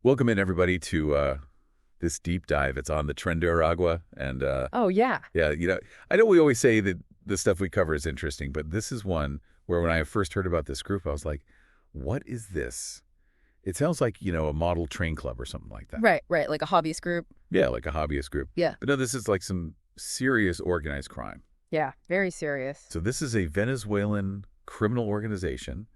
Welcome in, everybody, to this deep dive. It's on the Tren de Aragua. And Oh, yeah. yeah, I know we always say that the stuff we cover is interesting, but this is one where when I first heard about this group, I was like, what is this? It sounds like, a model train club or something like that. Right. Like a hobbyist group. Yeah, like a hobbyist group. Yeah. But no, this is like some serious organized crime. Yeah. Very serious. So this is a Venezuelan criminal organization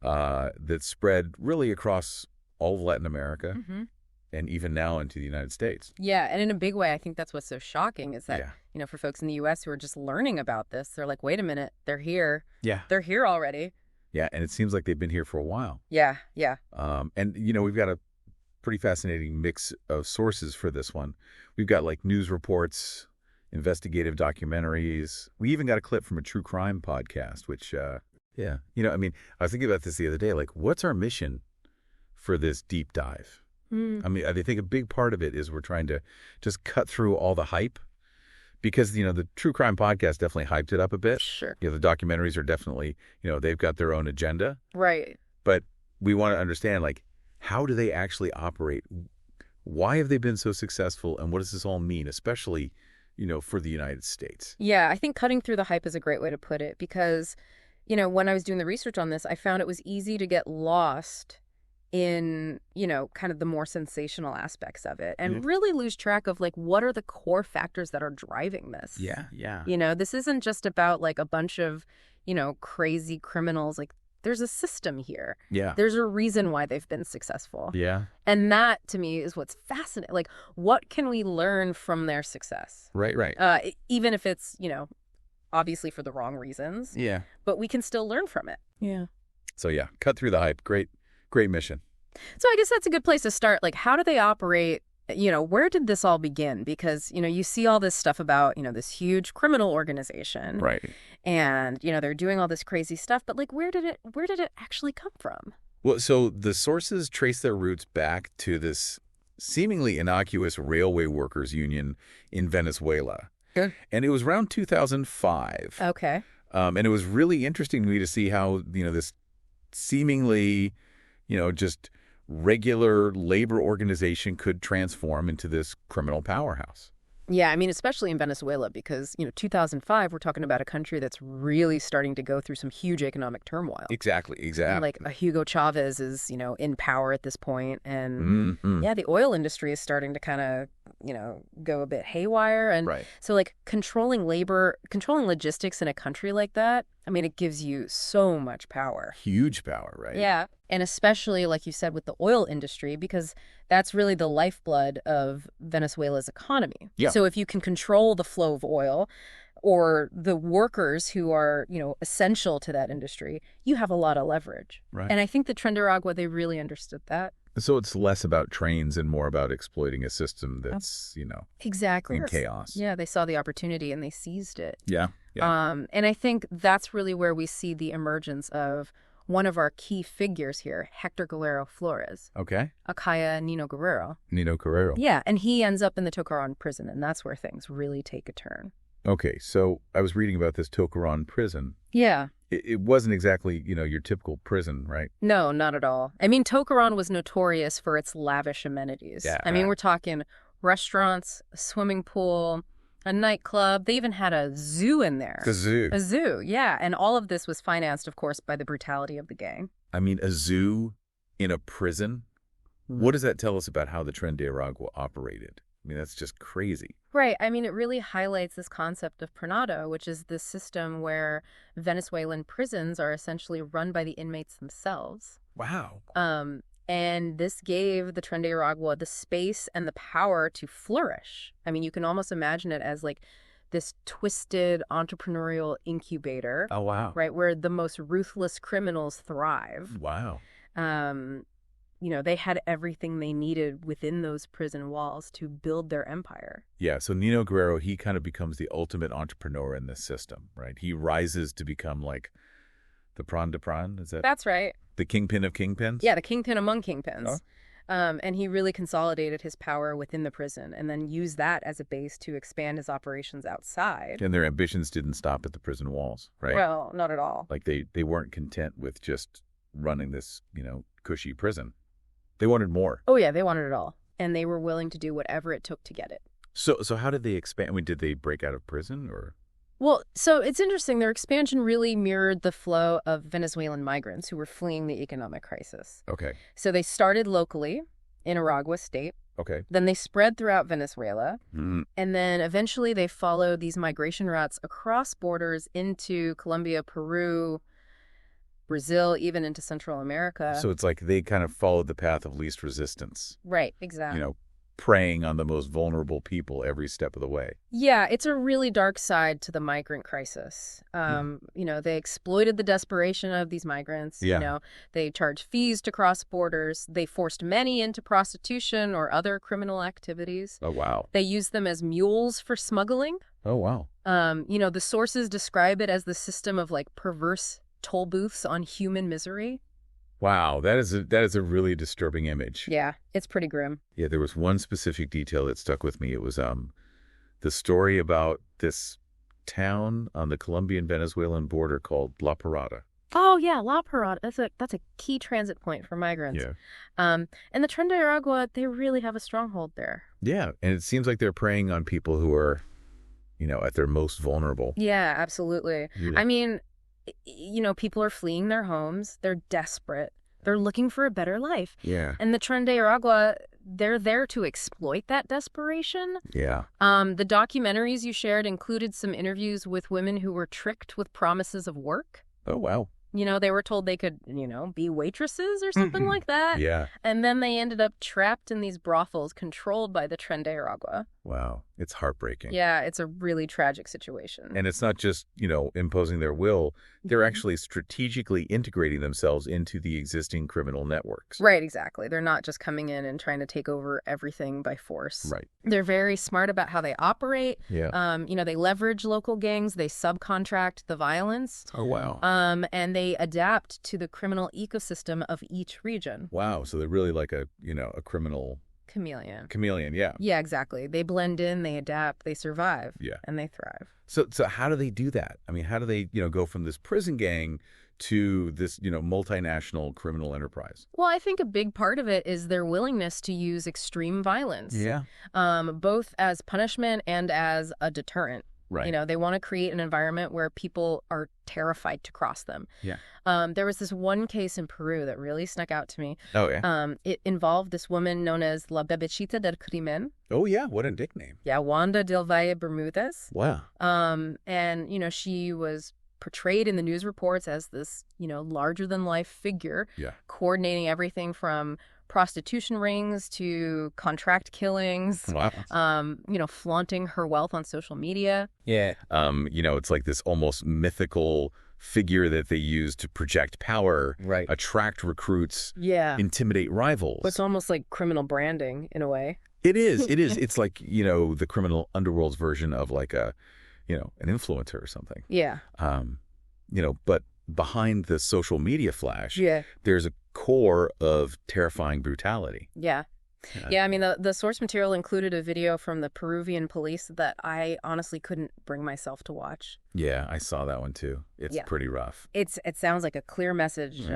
that spread really across all of Latin America. Mm-hmm. And even now into the United States. Yeah. And in a big way, I think that's what's so shocking is that, Yeah. For folks in the U.S. who are just learning about this, they're like, wait a minute, they're here. Yeah. They're here already. Yeah, and it seems like they've been here for a while. Yeah. And, we've got a pretty fascinating mix of sources for this one. We've got, like, news reports, investigative documentaries. We even got a clip from a true crime podcast, which, I was thinking about this the other day. Like, what's our mission for this deep dive? I mean, I think a big part of it is we're trying to just cut through all the hype because, the true crime podcast definitely hyped it up a bit. Sure. The documentaries are definitely, they've got their own agenda. Right. But we want to understand, like, how do they actually operate? Why have they been so successful? And what does this all mean, especially, for the United States? Yeah, I think cutting through the hype is a great way to put it because, when I was doing the research on this, I found it was easy to get lost in, kind of the more sensational aspects of it and really lose track of, like, what are the core factors that are driving this? Yeah. This isn't just about, like, a bunch of, crazy criminals. Like, there's a system here. Yeah. There's a reason why they've been successful. Yeah. And that, to me, is what's fascinating. Like, what can we learn from their success? Right. Even if it's, obviously for the wrong reasons. Yeah. But we can still learn from it. Yeah. So, yeah, cut through the hype. Great mission. So I guess that's a good place to start. Like, how do they operate? Where did this all begin? Because, you see all this stuff about, this huge criminal organization. Right. And, they're doing all this crazy stuff. But, like, where did it actually come from? Well, so the sources trace their roots back to this seemingly innocuous railway workers union in Venezuela. Okay. And it was around 2005. Okay. And it was really interesting to me to see how, this seemingly, just regular labor organization could transform into this criminal powerhouse. Yeah, I mean, especially in Venezuela, because, 2005, we're talking about a country that's really starting to go through some huge economic turmoil. Exactly. And, like, Hugo Chavez is, in power at this point. And, yeah, the oil industry is starting to kind of, go a bit haywire. And so, like, controlling logistics in a country like that, I mean, it gives you so much power. Huge power, right? Yeah. And especially, like you said, with the oil industry, because that's really the lifeblood of Venezuela's economy. Yeah. So if you can control the flow of oil or the workers who are, essential to that industry, you have a lot of leverage. Right. And I think the Tren de Aragua, they really understood that. So it's less about trains and more about exploiting a system that's, Exactly. in chaos. Yeah, they saw the opportunity and they seized it. Yeah. And I think that's really where we see the emergence of one of our key figures here, Hector Guerrero Flores. Okay. Akaya Niño Guerrero. Niño Guerrero. Yeah, and he ends up in the Tocaron prison, and that's where things really take a turn. Okay, so I was reading about this Tocaron prison. Yeah. It wasn't exactly, your typical prison, right? No, not at all. I mean, Tocaron was notorious for its lavish amenities. Yeah, I mean, we're talking restaurants, a swimming pool, a nightclub. They even had a zoo in there. A zoo. A zoo, yeah. And all of this was financed, of course, by the brutality of the gang. I mean, a zoo in a prison? What does that tell us about how the Tren de Aragua operated? I mean, that's just crazy. Right. I mean, it really highlights this concept of pranado, which is this system where Venezuelan prisons are essentially run by the inmates themselves. Wow. And this gave the Tren de Aragua the space and the power to flourish. I mean, you can almost imagine it as like this twisted entrepreneurial incubator. Oh, wow. Right, where the most ruthless criminals thrive. Wow. They had everything they needed within those prison walls to build their empire. Yeah, so Niño Guerrero, he kind of becomes the ultimate entrepreneur in this system, right? He rises to become like the Pran de Pran, is that? That's right. The kingpin of kingpins? Yeah, the kingpin among kingpins. Oh. And he really consolidated his power within the prison and then used that as a base to expand his operations outside. And their ambitions didn't stop at the prison walls, right? Well, not at all. Like they weren't content with just running this, cushy prison. They wanted more. Oh, yeah, they wanted it all. And they were willing to do whatever it took to get it. So how did they expand? I mean, did they break out of prison or? Well, so it's interesting. Their expansion really mirrored the flow of Venezuelan migrants who were fleeing the economic crisis. Okay. So they started locally in Aragua state. Okay. Then they spread throughout Venezuela. Mm-hmm. And then eventually they followed these migration routes across borders into Colombia, Peru, Brazil, even into Central America. So it's like they kind of followed the path of least resistance. Right, exactly. Preying on the most vulnerable people every step of the way. Yeah, it's a really dark side to the migrant crisis. They exploited the desperation of these migrants. Yeah. They charged fees to cross borders. They forced many into prostitution or other criminal activities. Oh, wow. They used them as mules for smuggling. Oh, wow. The sources describe it as the system of like perverse toll booths on human misery. Wow, that is a really disturbing image. Yeah, it's pretty grim. Yeah, there was one specific detail that stuck with me. It was the story about this town on the Colombian-Venezuelan border called La Parada. Oh yeah, La Parada. That's a key transit point for migrants. Yeah. And the Tren de Aragua, they really have a stronghold there. Yeah, and it seems like they're preying on people who are, at their most vulnerable. Yeah, absolutely. Yeah. I mean, people are fleeing their homes. They're desperate. They're looking for a better life. Yeah. And the Tren de Aragua, they're there to exploit that desperation. Yeah. The documentaries you shared included some interviews with women who were tricked with promises of work. Oh, wow. They were told they could, be waitresses or something like that. Yeah. And then they ended up trapped in these brothels controlled by the Tren de Aragua. Wow. It's heartbreaking. Yeah, it's a really tragic situation. And it's not just, imposing their will. They're actually strategically integrating themselves into the existing criminal networks. Right, exactly. They're not just coming in and trying to take over everything by force. Right. They're very smart about how they operate. Yeah. They leverage local gangs. They subcontract the violence. Oh, wow. And they adapt to the criminal ecosystem of each region. Wow. So they're really like a criminal chameleon. Yeah. Yeah, exactly. They blend in, they adapt, they survive. Yeah. And they thrive. So how do they do that? I mean, how do they, go from this prison gang to this, multinational criminal enterprise? Well, I think a big part of it is their willingness to use extreme violence. Yeah. Both as punishment and as a deterrent. Right. They want to create an environment where people are terrified to cross them. Yeah. There was this one case in Peru that really snuck out to me. Oh, yeah. It involved this woman known as La Bebechita del Crimen. Oh, yeah. What a nickname. Yeah, Wanda del Valle Bermudez. Wow. And, she was portrayed in the news reports as this, larger-than-life figure. Yeah. Coordinating everything from prostitution rings to contract killings. Wow. Flaunting her wealth on social media. Yeah. It's like this almost mythical figure that they use to project power, right, attract recruits, yeah, intimidate rivals. But it's almost like criminal branding in a way. It is. It is. It's like, the criminal underworld's version of like an influencer or something. Yeah. But behind the social media flash, yeah, there's a core of terrifying brutality. Yeah. Yeah, I mean, the source material included a video from the Peruvian police that I honestly couldn't bring myself to watch. Yeah, I saw that one too. It's pretty rough. It sounds like a clear message,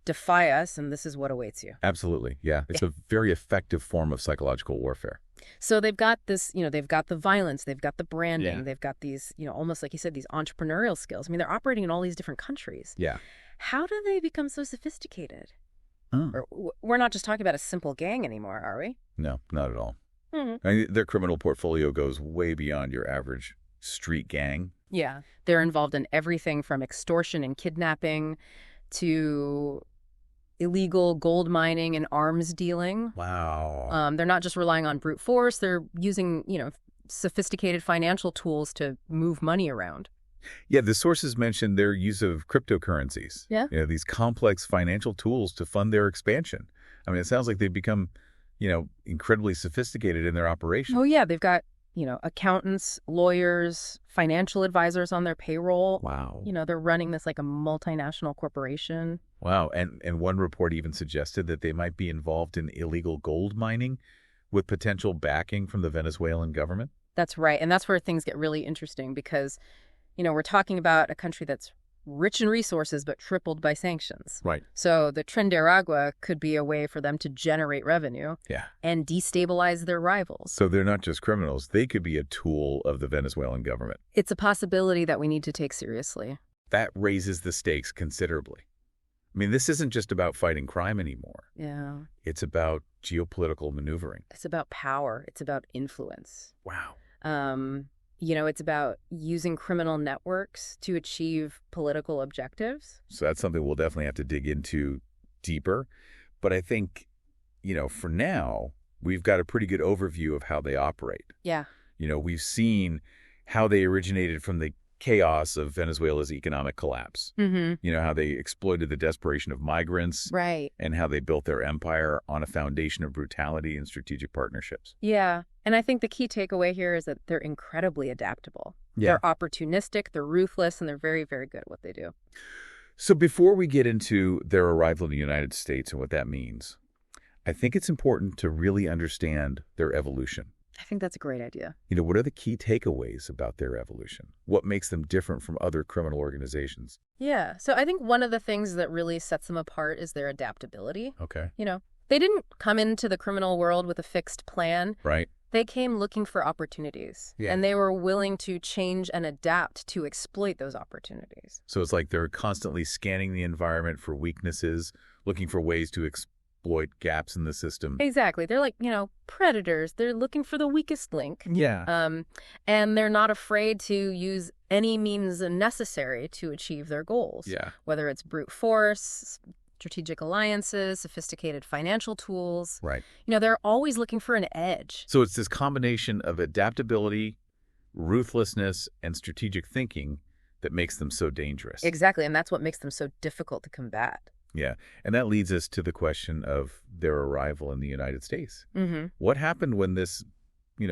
defy us and this is what awaits you. Absolutely, yeah. It's a very effective form of psychological warfare. So they've got this, they've got the violence, they've got the branding, yeah, they've got these, almost like you said, these entrepreneurial skills. I mean, they're operating in all these different countries. Yeah. How do they become so sophisticated? Oh. Or, we're not just talking about a simple gang anymore, are we? No, not at all. Mm-hmm. I mean, their criminal portfolio goes way beyond your average street gang. Yeah. They're involved in everything from extortion and kidnapping to illegal gold mining and arms dealing. Wow. They're not just relying on brute force. They're using, sophisticated financial tools to move money around. Yeah, the sources mentioned their use of cryptocurrencies. Yeah. These complex financial tools to fund their expansion. I mean, it sounds like they've become, incredibly sophisticated in their operation. Oh, yeah. They've got, accountants, lawyers, financial advisors on their payroll. Wow. They're running this like a multinational corporation. Wow. And one report even suggested that they might be involved in illegal gold mining with potential backing from the Venezuelan government. That's right. And that's where things get really interesting because, we're talking about a country that's rich in resources but tripled by sanctions. Right. So the Tren de Aragua could be a way for them to generate revenue and destabilize their rivals. So they're not just criminals. They could be a tool of the Venezuelan government. It's a possibility that we need to take seriously. That raises the stakes considerably. I mean, this isn't just about fighting crime anymore. Yeah. It's about geopolitical maneuvering. It's about power. It's about influence. Wow. It's about using criminal networks to achieve political objectives. So that's something we'll definitely have to dig into deeper. But I think, for now, we've got a pretty good overview of how they operate. Yeah. We've seen how they originated from the chaos of Venezuela's economic collapse. Mm-hmm. How they exploited the desperation of migrants. Right. And how they built their empire on a foundation of brutality and strategic partnerships. Yeah. And I think the key takeaway here is that they're incredibly adaptable. Yeah. They're opportunistic, they're ruthless, and they're very, very good at what they do. So before we get into their arrival in the United States and what that means, I think it's important to really understand their evolution. I think that's a great idea. What are the key takeaways about their evolution? What makes them different from other criminal organizations? Yeah. So I think one of the things that really sets them apart is their adaptability. Okay. They didn't come into the criminal world with a fixed plan. Right. They came looking for opportunities. Yeah. And they were willing to change and adapt to exploit those opportunities. So it's like they're constantly scanning the environment for weaknesses, looking for ways to exploit gaps in the system. Exactly. They're like, predators. They're looking for the weakest link. Yeah. And they're not afraid to use any means necessary to achieve their goals. Yeah. Whether it's brute force, strategic alliances, sophisticated financial tools. Right. They're always looking for an edge. So it's this combination of adaptability, ruthlessness, and strategic thinking that makes them so dangerous. Exactly. And that's what makes them so difficult to combat. Yeah. And that leads us to the question of their arrival in the United States. Mm-hmm. What happened when this,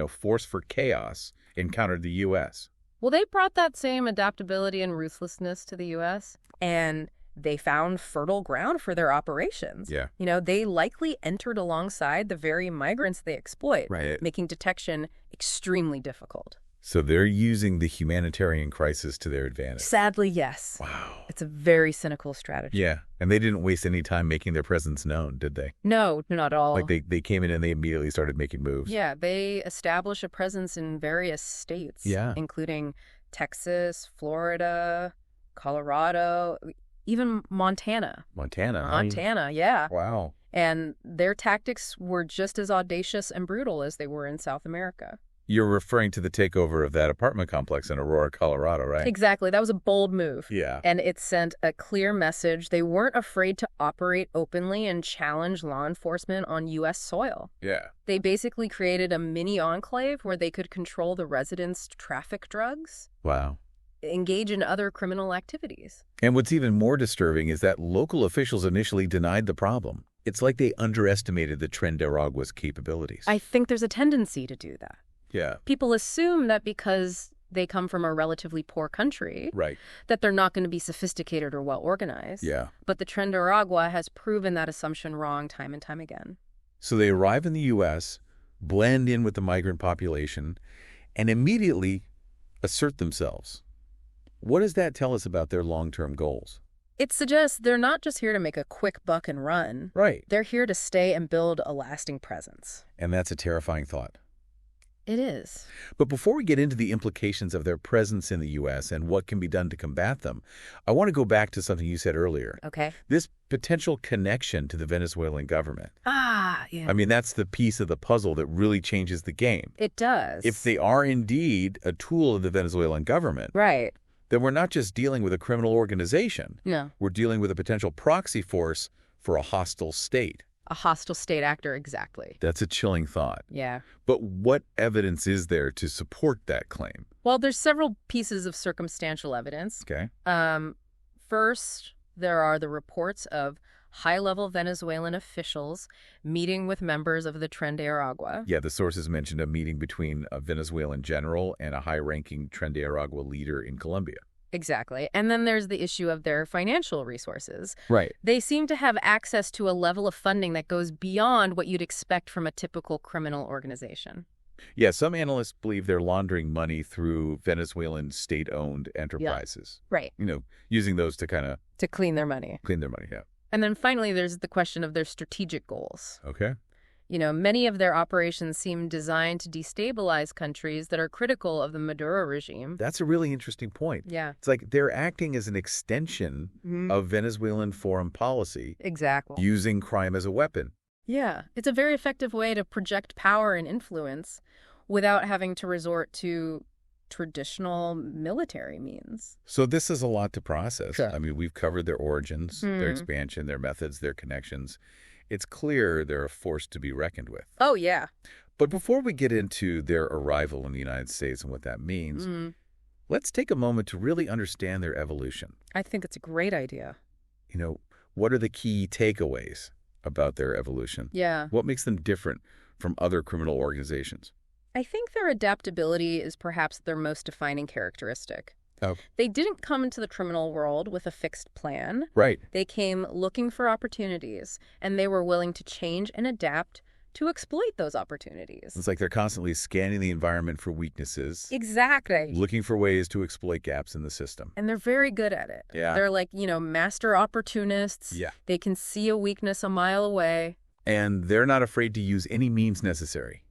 force for chaos encountered the U.S.? Well, they brought that same adaptability and ruthlessness to the U.S., and they found fertile ground for their operations. Yeah. They likely entered alongside the very migrants they exploit, Right. making detection extremely difficult. So they're using the humanitarian crisis to their advantage. Sadly, yes. Wow. It's a very cynical strategy. Yeah. And they didn't waste any time making their presence known, did they? No, not at all. Like they came in and they immediately started making moves. Yeah, they established a presence in various states, including Texas, Florida, Colorado, even Montana. Montana, yeah. Wow. And their tactics were just as audacious and brutal as they were in South America. You're referring to the takeover of that apartment complex in Aurora, Colorado, right? Exactly. That was a bold move. Yeah. And it sent a clear message. They weren't afraid to operate openly and challenge law enforcement on U.S. soil. Yeah. They basically created a mini enclave where they could control the residents, traffic drugs. Wow. Engage in other criminal activities. And what's even more disturbing is that local officials initially denied the problem. It's like they underestimated the Tren de Aragua's capabilities. I think there's a tendency to do that. Yeah. People assume that because they come from a relatively poor country, right, that they're not going to be sophisticated or well organized. Yeah. But the Tren de Aragua has proven that assumption wrong time and time again. So they arrive in the U.S., blend in with the migrant population, and immediately assert themselves. What does that tell us about their long-term goals? It suggests they're not just here to make a quick buck and run. Right. They're here to stay and build a lasting presence. And that's a terrifying thought. It is. But before we get into the implications of their presence in the U.S. and what can be done to combat them, I want to go back to something you said earlier. Okay. This potential connection to the Venezuelan government. Yeah. I mean, that's the piece of the puzzle that really changes the game. It does. If they are indeed a tool of the Venezuelan government, right, then we're not just dealing with a criminal organization. No. We're dealing with a potential proxy force for a hostile state. A hostile state actor, exactly. That's a chilling thought. Yeah. But what evidence is there to support that claim? Well, there's several pieces of circumstantial evidence. Okay. First, there are the reports of high-level Venezuelan officials meeting with members of the Tren de Aragua. Yeah, the sources mentioned a meeting between a Venezuelan general and a high-ranking Tren de Aragua leader in Colombia. Exactly. And then there's the issue of their financial resources. Right. They seem to have access to a level of funding that goes beyond what you'd expect from a typical criminal organization. Yeah, some analysts believe they're laundering money through Venezuelan state-owned enterprises. Yeah. Right. Using those to kind of... To clean their money. Clean their money, yeah. And then finally, there's the question of their strategic goals. Okay. Many of their operations seem designed to destabilize countries that are critical of the Maduro regime. That's a really interesting point. Yeah. It's like they're acting as an extension of Venezuelan foreign policy. Exactly. Using crime as a weapon. Yeah. It's a very effective way to project power and influence without having to resort to traditional military means. So this is a lot to process. Sure. I mean, we've covered their origins, their expansion, their methods, their connections. It's clear they're a force to be reckoned with. Oh, yeah. But before we get into their arrival in the United States and what that means, let's take a moment to really understand their evolution. I think it's a great idea. What are the key takeaways about their evolution? Yeah. What makes them different from other criminal organizations? I think their adaptability is perhaps their most defining characteristic. Oh. They didn't come into the criminal world with a fixed plan. Right. They came looking for opportunities, and they were willing to change and adapt to exploit those opportunities. It's like they're constantly scanning the environment for weaknesses. Exactly. Looking for ways to exploit gaps in the system. And they're very good at it. Yeah. They're like, master opportunists. Yeah. They can see a weakness a mile away. And they're not afraid to use any means necessary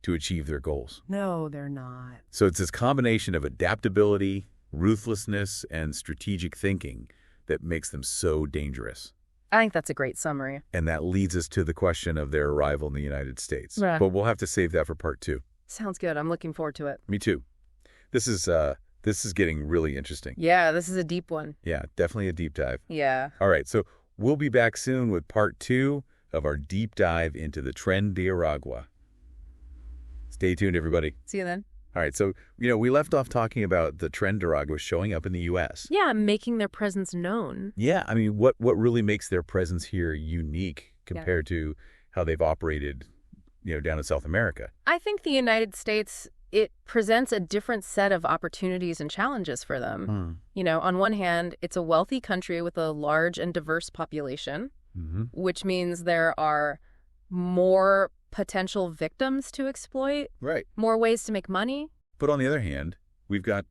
to achieve their goals. No, they're not. So it's this combination of adaptability, ruthlessness, and strategic thinking that makes them so dangerous. I think that's a great summary. And that leads us to the question of their arrival in the United States. Yeah. But we'll have to save that for part 2. Sounds good. I'm looking forward to it. Me too. This is getting really interesting. Yeah, this is a deep one. Yeah, definitely a deep dive. Yeah. All right, so we'll be back soon with part 2 of our deep dive into the Tren de Aragua. Stay tuned, everybody. See you then. All right, so, we left off talking about the Tren de Aragua showing up in the U.S. Yeah, making their presence known. Yeah, I mean, what really makes their presence here unique compared to how they've operated, down in South America? I think the United States, it presents a different set of opportunities and challenges for them. On one hand, it's a wealthy country with a large and diverse population, which means there are more potential victims to exploit, right? More ways to make money. But on the other hand, we've got,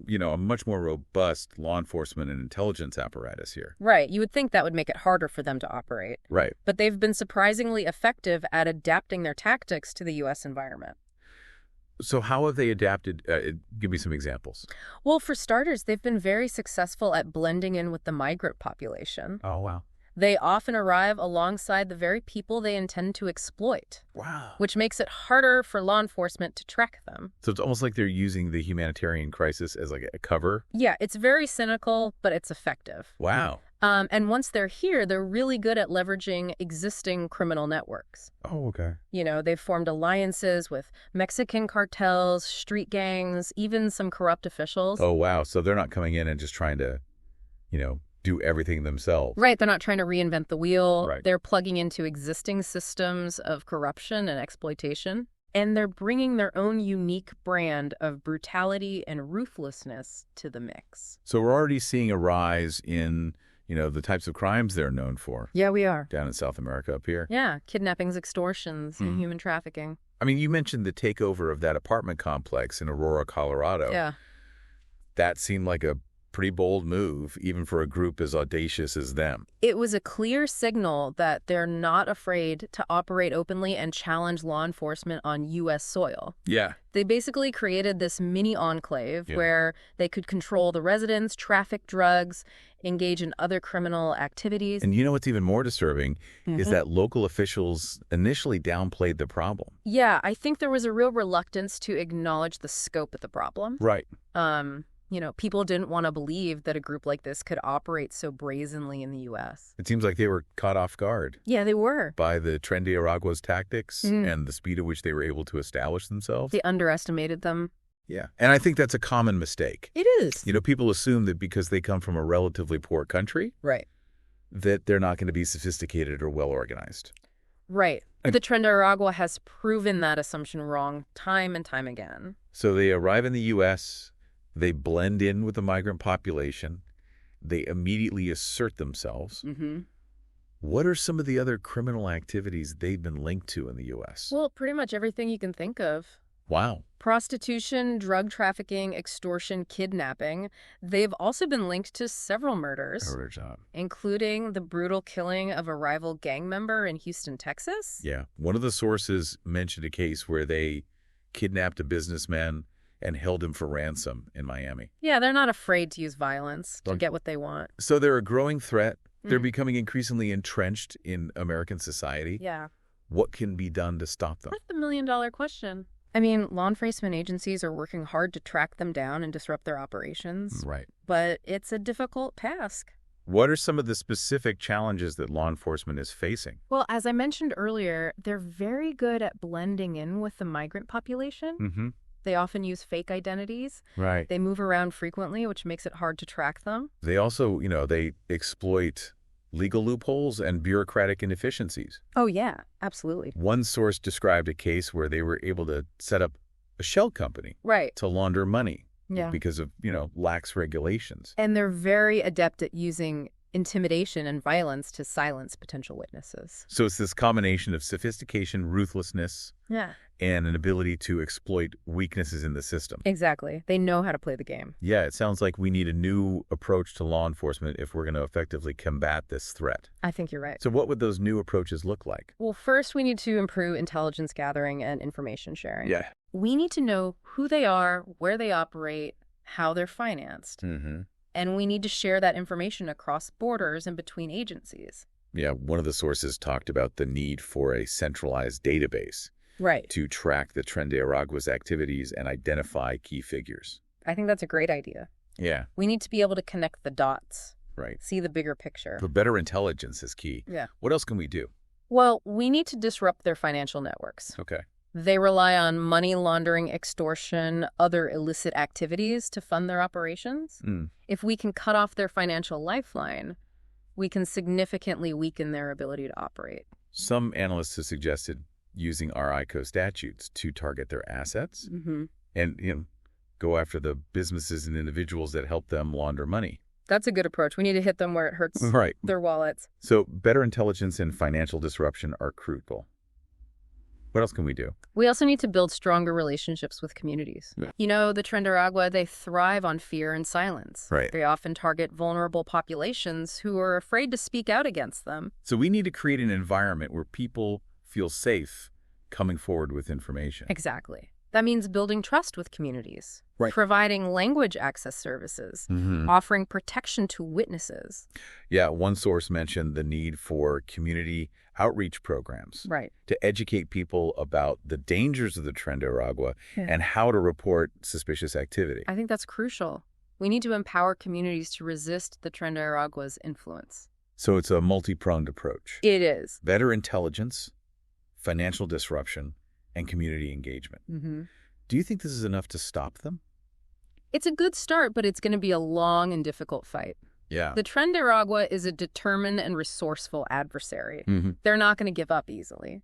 a much more robust law enforcement and intelligence apparatus here. Right. You would think that would make it harder for them to operate. Right. But they've been surprisingly effective at adapting their tactics to the U.S. environment. So how have they adapted? Give me some examples. Well, for starters, they've been very successful at blending in with the migrant population. Oh, wow. They often arrive alongside the very people they intend to exploit. Wow. Which makes it harder for law enforcement to track them. So it's almost like they're using the humanitarian crisis as like a cover? Yeah, it's very cynical, but it's effective. Wow. And once they're here, they're really good at leveraging existing criminal networks. Oh, okay. They've formed alliances with Mexican cartels, street gangs, even some corrupt officials. Oh, wow. So they're not coming in and just trying to, do everything themselves. Right. They're not trying to reinvent the wheel. Right. They're plugging into existing systems of corruption and exploitation. And they're bringing their own unique brand of brutality and ruthlessness to the mix. So we're already seeing a rise in, the types of crimes they're known for. Yeah, we are. Down in South America up here. Yeah. Kidnappings, extortions, and human trafficking. I mean, you mentioned the takeover of that apartment complex in Aurora, Colorado. Yeah. That seemed like a pretty bold move, even for a group as audacious as them. It was a clear signal that they're not afraid to operate openly and challenge law enforcement on U.S. soil. Yeah. They basically created this mini enclave where they could control the residents, traffic drugs, engage in other criminal activities. And what's even more disturbing is that local officials initially downplayed the problem. Yeah, I think there was a real reluctance to acknowledge the scope of the problem. Right. People didn't want to believe that a group like this could operate so brazenly in the U.S. It seems like they were caught off guard. Yeah, they were. By the Tren de Aragua's tactics and the speed at which they were able to establish themselves. They underestimated them. Yeah. And I think that's a common mistake. It is. People assume that because they come from a relatively poor country, right, that they're not going to be sophisticated or well organized. Right. The Tren de Aragua has proven that assumption wrong time and time again. So they arrive in the U.S., they blend in with the migrant population. They immediately assert themselves. What are some of the other criminal activities they've been linked to in the U.S.? Well, pretty much everything you can think of. Wow. Prostitution, drug trafficking, extortion, kidnapping. They've also been linked to several murders, including the brutal killing of a rival gang member in Houston, Texas. Yeah. One of the sources mentioned a case where they kidnapped a businessman and held him for ransom in Miami. Yeah, they're not afraid to use violence to get what they want. So they're a growing threat. They're becoming increasingly entrenched in American society. Yeah. What can be done to stop them? That's the million-dollar question. I mean, law enforcement agencies are working hard to track them down and disrupt their operations. Right. But it's a difficult task. What are some of the specific challenges that law enforcement is facing? Well, as I mentioned earlier, they're very good at blending in with the migrant population. Mm-hmm. They often use fake identities. Right. They move around frequently, which makes it hard to track them. They also, they exploit legal loopholes and bureaucratic inefficiencies. Oh, yeah, absolutely. One source described a case where they were able to set up a shell company to launder money because of, lax regulations. And they're very adept at using intimidation and violence to silence potential witnesses. So it's this combination of sophistication, ruthlessness, and an ability to exploit weaknesses in the system. Exactly. They know how to play the game. Yeah, it sounds like we need a new approach to law enforcement if we're going to effectively combat this threat. I think you're right. So what would those new approaches look like? Well, first we need to improve intelligence gathering and information sharing. Yeah. We need to know who they are, where they operate, how they're financed. Mm-hmm. And we need to share that information across borders and between agencies. Yeah, one of the sources talked about the need for a centralized database to track the Tren de Aragua's activities and identify key figures. I think that's a great idea. Yeah. We need to be able to connect the dots. Right. See the bigger picture. But better intelligence is key. Yeah. What else can we do? Well, we need to disrupt their financial networks. Okay. They rely on money laundering, extortion, other illicit activities to fund their operations. If we can cut off their financial lifeline, we can significantly weaken their ability to operate. Some analysts have suggested using our ICO statutes to target their assets and go after the businesses and individuals that help them launder money. That's a good approach. We need to hit them where it hurts their wallets. So better intelligence and financial disruption are crucial. What else can we do? We also need to build stronger relationships with communities. Yeah. The Tren de Aragua, they thrive on fear and silence. Right. They often target vulnerable populations who are afraid to speak out against them. So we need to create an environment where people feel safe coming forward with information. Exactly. That means building trust with communities, providing language access services, offering protection to witnesses. Yeah, one source mentioned the need for community outreach programs to educate people about the dangers of the Tren de Aragua and how to report suspicious activity. I think that's crucial. We need to empower communities to resist the Tren de Aragua's influence. So it's a multi-pronged approach. It is. Better intelligence, financial disruption, and community engagement. Do you think this is enough to stop them? It's a good start, but it's going to be a long and difficult fight. Yeah. The Tren de Aragua is a determined and resourceful adversary. They're not going to give up easily.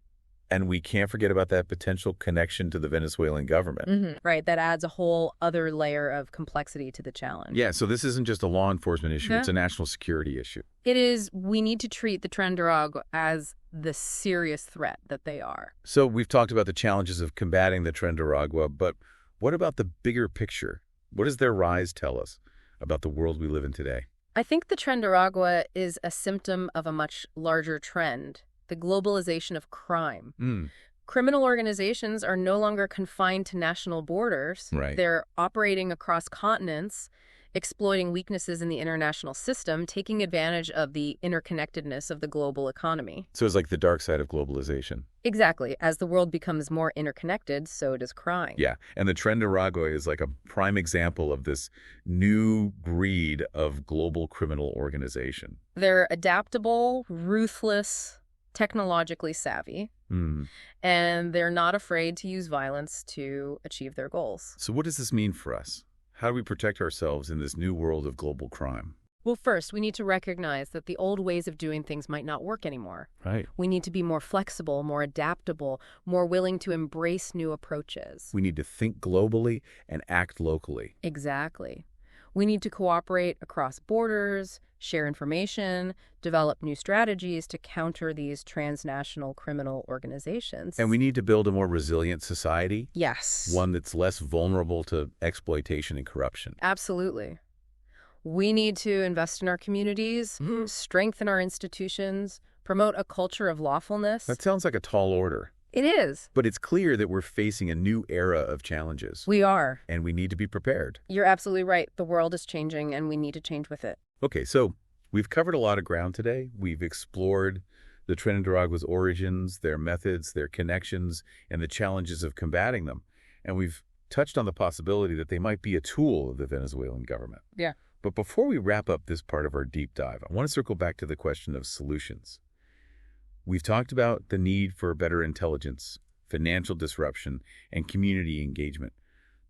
And we can't forget about that potential connection to the Venezuelan government. Right. That adds a whole other layer of complexity to the challenge. Yeah. So this isn't just a law enforcement issue. It's a national security issue. It is. We need to treat the Tren de Aragua as the serious threat that they are. So we've talked about the challenges of combating the Tren de Aragua, but what about the bigger picture? What does their rise tell us about the world we live in today? I think the Tren de Aragua is a symptom of a much larger trend. The globalization of crime. Criminal organizations are no longer confined to national borders. They're operating across continents, exploiting weaknesses in the international system, taking advantage of the interconnectedness of the global economy. So it's like the dark side of globalization. Exactly. As the world becomes more interconnected, so does crime. Yeah. And the Tren de Aragua is like a prime example of this new breed of global criminal organization. They're adaptable, ruthless, technologically savvy, and they're not afraid to use violence to achieve their goals. So what does this mean for us? How do we protect ourselves in this new world of global crime? Well, first, we need to recognize that the old ways of doing things might not work anymore. We need to be more flexible, more adaptable, more willing to embrace new approaches. We need to think globally and act locally. Exactly. We need to cooperate across borders, share information, develop new strategies to counter these transnational criminal organizations. And we need to build a more resilient society? Yes. One that's less vulnerable to exploitation and corruption. Absolutely. We need to invest in our communities, strengthen our institutions, promote a culture of lawfulness. That sounds like a tall order. It is. But it's clear that we're facing a new era of challenges. We are. And we need to be prepared. You're absolutely right. The world is changing, and we need to change with it. Okay, so we've covered a lot of ground today. We've explored the Tren de Aragua's origins, their methods, their connections, and the challenges of combating them. And we've touched on the possibility that they might be a tool of the Venezuelan government. Yeah. But before we wrap up this part of our deep dive, I want to circle back to the question of solutions. We've talked about the need for better intelligence, financial disruption, and community engagement.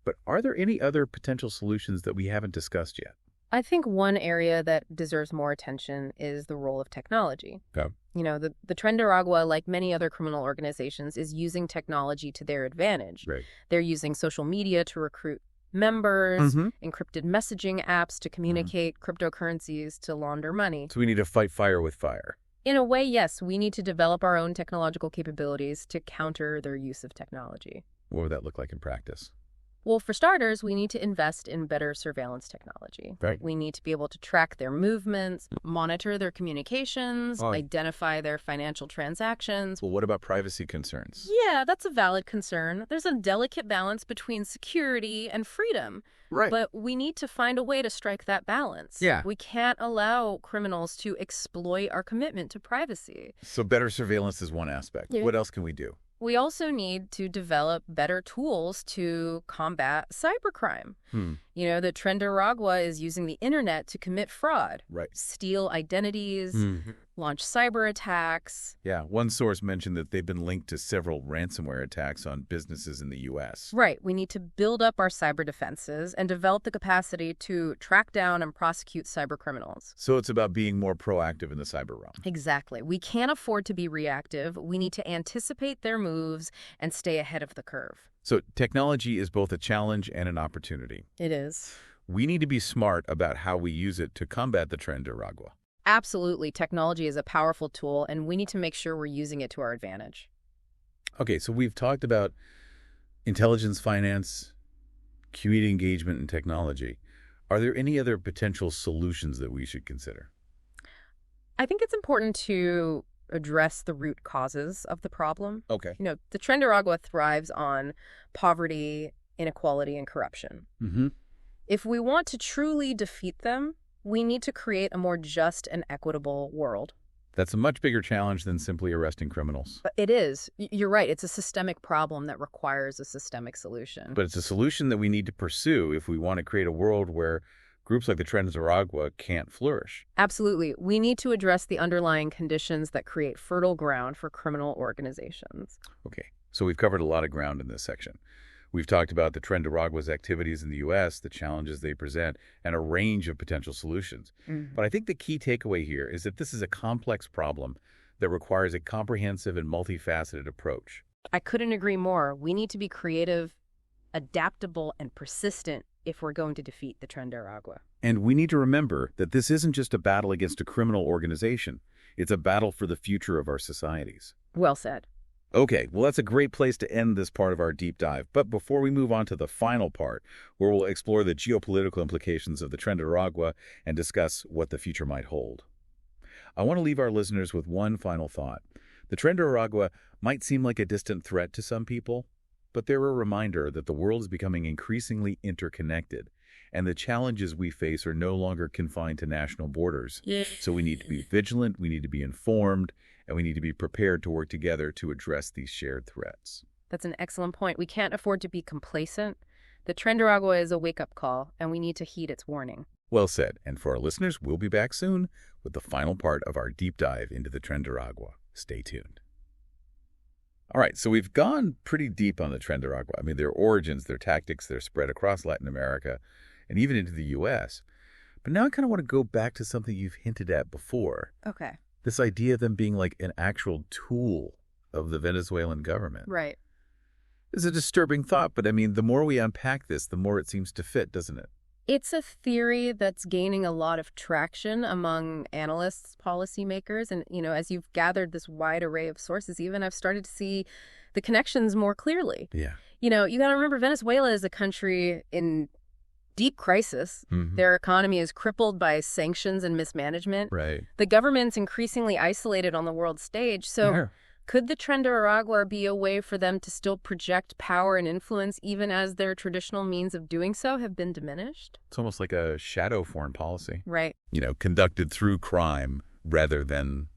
But are there any other potential solutions that we haven't discussed yet? I think one area that deserves more attention is the role of technology. Okay. You know, the Tren de Aragua, like many other criminal organizations, is using technology to their advantage. Right. They're using social media to recruit members, encrypted messaging apps to communicate, cryptocurrencies to launder money. So we need to fight fire with fire. In a way, yes, we need to develop our own technological capabilities to counter their use of technology. What would that look like in practice? Well, for starters, we need to invest in better surveillance technology. Right. We need to be able to track their movements, monitor their communications, identify their financial transactions. Well, what about privacy concerns? Yeah, that's a valid concern. There's a delicate balance between security and freedom. Right. But we need to find a way to strike that balance. Yeah. We can't allow criminals to exploit our commitment to privacy. So better surveillance is one aspect. Yeah. What else can we do? We also need to develop better tools to combat cybercrime. You know, the Tren de Aragua is using the internet to commit fraud, steal identities, launch cyber attacks. Yeah, one source mentioned that they've been linked to several ransomware attacks on businesses in the U.S. Right. We need to build up our cyber defenses and develop the capacity to track down and prosecute cyber criminals. So it's about being more proactive in the cyber realm. Exactly. We can't afford to be reactive. We need to anticipate their moves and stay ahead of the curve. So technology is both a challenge and an opportunity. It is. We need to be smart about how we use it to combat the Tren de Aragua. Absolutely. Technology is a powerful tool, and we need to make sure we're using it to our advantage. Okay, so we've talked about intelligence, finance, community engagement, and technology. Are there any other potential solutions that we should consider? I think it's important to address the root causes of the problem. Okay. You know, the Tren de Aragua thrives on poverty, inequality, and corruption. If we want to truly defeat them, we need to create a more just and equitable world. That's a much bigger challenge than simply arresting criminals. It is. You're right. It's a systemic problem that requires a systemic solution. But it's a solution that we need to pursue if we want to create a world where groups like the Tren de Aragua can't flourish. Absolutely. We need to address the underlying conditions that create fertile ground for criminal organizations. Okay, so we've covered a lot of ground in this section. We've talked about the Tren de Aragua's activities in the U.S., the challenges they present, and a range of potential solutions. But I think the key takeaway here is that this is a complex problem that requires a comprehensive and multifaceted approach. I couldn't agree more. We need to be creative, adaptable, and persistent if we're going to defeat the Tren de Aragua. And we need to remember that this isn't just a battle against a criminal organization. It's a battle for the future of our societies. Well said. Okay, well, that's a great place to end this part of our deep dive. But before we move on to the final part, where we'll explore the geopolitical implications of the Tren de Aragua and discuss what the future might hold, I want to leave our listeners with one final thought. The Tren de Aragua might seem like a distant threat to some people, but they're a reminder that the world is becoming increasingly interconnected, and the challenges we face are no longer confined to national borders. So we need to be vigilant, we need to be informed, and we need to be prepared to work together to address these shared threats. That's an excellent point. We can't afford to be complacent. The Tren de Aragua is a wake-up call, and we need to heed its warning. Well said. And for our listeners, we'll be back soon with the final part of our deep dive into the Tren de Aragua. Stay tuned. All right, so we've gone pretty deep on the Tren de Aragua. I mean, their origins, their tactics, their spread across Latin America, and even into the U.S. But now I kind of want to go back to something you've hinted at before. Okay. This idea of them being like an actual tool of the Venezuelan government. Right. It's a disturbing thought, but I mean, the more we unpack this, the more it seems to fit, doesn't it? It's a theory that's gaining a lot of traction among analysts, policymakers, and, as you've gathered this wide array of sources, even I've started to see the connections more clearly. Yeah. You got to remember, Venezuela is a country in deep crisis. Mm-hmm. Their economy is crippled by sanctions and mismanagement. Right. The government's increasingly isolated on the world stage. So could the Tren de Aragua be a way for them to still project power and influence even as their traditional means of doing so have been diminished? It's almost like a shadow foreign policy. Right. Conducted through crime rather than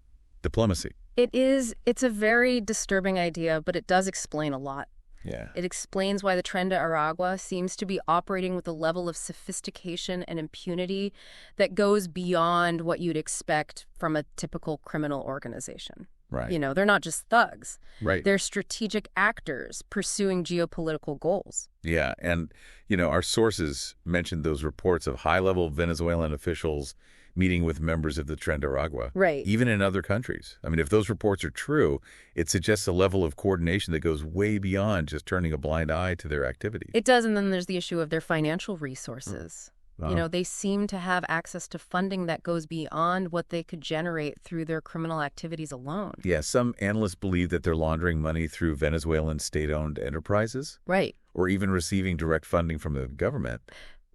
diplomacy. It is. It's a very disturbing idea, but it does explain a lot. Yeah. It explains why the Tren de Aragua seems to be operating with a level of sophistication and impunity that goes beyond what you'd expect from a typical criminal organization. Right. They're not just thugs. Right. They're strategic actors pursuing geopolitical goals. Yeah. And, our sources mentioned those reports of high-level Venezuelan officials meeting with members of the Tren de Aragua. Right. Even in other countries. I mean, if those reports are true, it suggests a level of coordination that goes way beyond just turning a blind eye to their activities. It does, and then there's the issue of their financial resources. Oh. They seem to have access to funding that goes beyond what they could generate through their criminal activities alone. Yeah, some analysts believe that they're laundering money through Venezuelan state-owned enterprises. Right. Or even receiving direct funding from the government.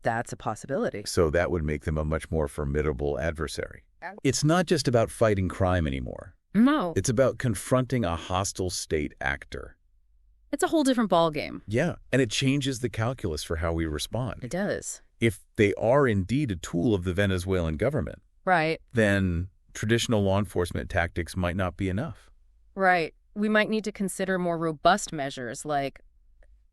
That's a possibility. So that would make them a much more formidable adversary. It's not just about fighting crime anymore. No. It's about confronting a hostile state actor. It's a whole different ballgame. Yeah, and it changes the calculus for how we respond. It does. If they are indeed a tool of the Venezuelan government, right, then traditional law enforcement tactics might not be enough. Right. We might need to consider more robust measures like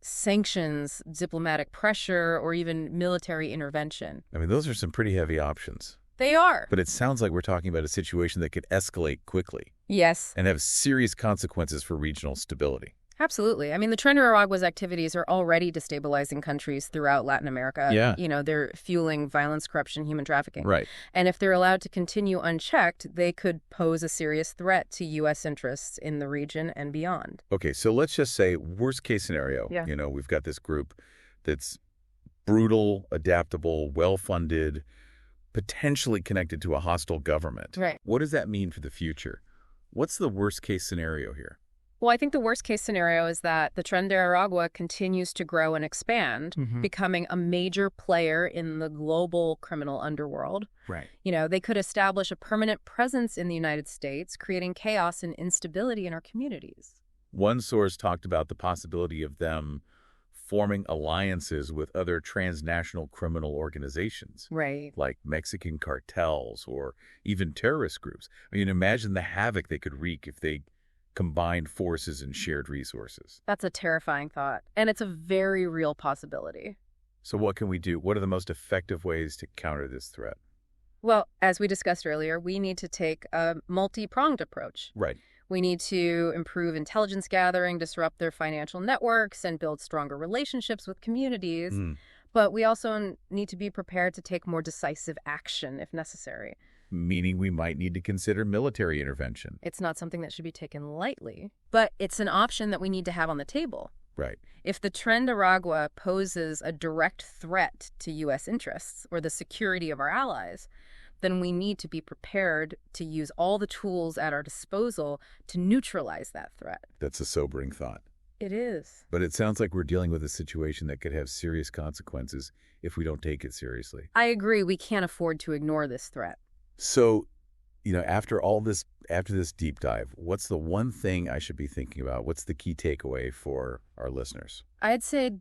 sanctions, diplomatic pressure, or even military intervention. I mean, those are some pretty heavy options. They are. But it sounds like we're talking about a situation that could escalate quickly. Yes. And have serious consequences for regional stability. Absolutely. I mean, the Tren de Aragua's activities are already destabilizing countries throughout Latin America. Yeah. They're fueling violence, corruption, human trafficking. Right. And if they're allowed to continue unchecked, they could pose a serious threat to U.S. interests in the region and beyond. Okay, so let's just say worst case scenario. Yeah. We've got this group that's brutal, adaptable, well-funded, potentially connected to a hostile government. Right. What does that mean for the future? What's the worst case scenario here? Well, I think the worst case scenario is that the Tren de Aragua continues to grow and expand, becoming a major player in the global criminal underworld. Right. They could establish a permanent presence in the United States, creating chaos and instability in our communities. One source talked about the possibility of them forming alliances with other transnational criminal organizations. Right. Like Mexican cartels or even terrorist groups. I mean, imagine the havoc they could wreak if they combined forces and shared resources. That's a terrifying thought, and it's a very real possibility. So what can we do? What are the most effective ways to counter this threat? Well, as we discussed earlier, we need to take a multi-pronged approach. Right. We need to improve intelligence gathering, disrupt their financial networks, and build stronger relationships with communities. But we also need to be prepared to take more decisive action if necessary. Meaning we might need to consider military intervention. It's not something that should be taken lightly, but it's an option that we need to have on the table. Right. If the Tren de Aragua poses a direct threat to U.S. interests or the security of our allies, then we need to be prepared to use all the tools at our disposal to neutralize that threat. That's a sobering thought. It is. But it sounds like we're dealing with a situation that could have serious consequences if we don't take it seriously. I agree. We can't afford to ignore this threat. So, after this deep dive, what's the one thing I should be thinking about? What's the key takeaway for our listeners? I'd say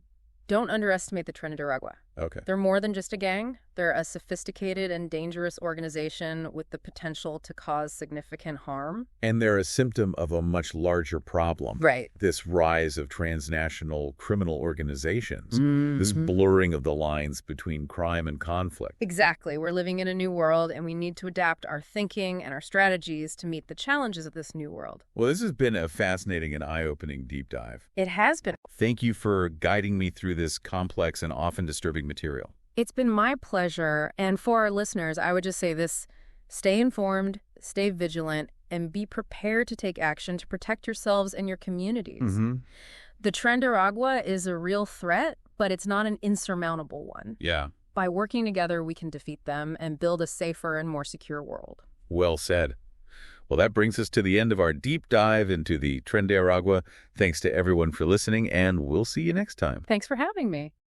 don't underestimate the Tren de Aragua. Okay. They're more than just a gang. They're a sophisticated and dangerous organization with the potential to cause significant harm. And they're a symptom of a much larger problem. Right. This rise of transnational criminal organizations, this blurring of the lines between crime and conflict. Exactly. We're living in a new world, and we need to adapt our thinking and our strategies to meet the challenges of this new world. Well, this has been a fascinating and eye-opening deep dive. It has been. Thank you for guiding me through this complex and often disturbing material. It's been my pleasure. And for our listeners, I would just say this: stay informed, stay vigilant, and be prepared to take action to protect yourselves and your communities. The Tren de Aragua is a real threat, but it's not an insurmountable one. Yeah. By working together, we can defeat them and build a safer and more secure world. Well said. Well, that brings us to the end of our deep dive into the Tren de Aragua. Thanks to everyone for listening, and we'll see you next time. Thanks for having me.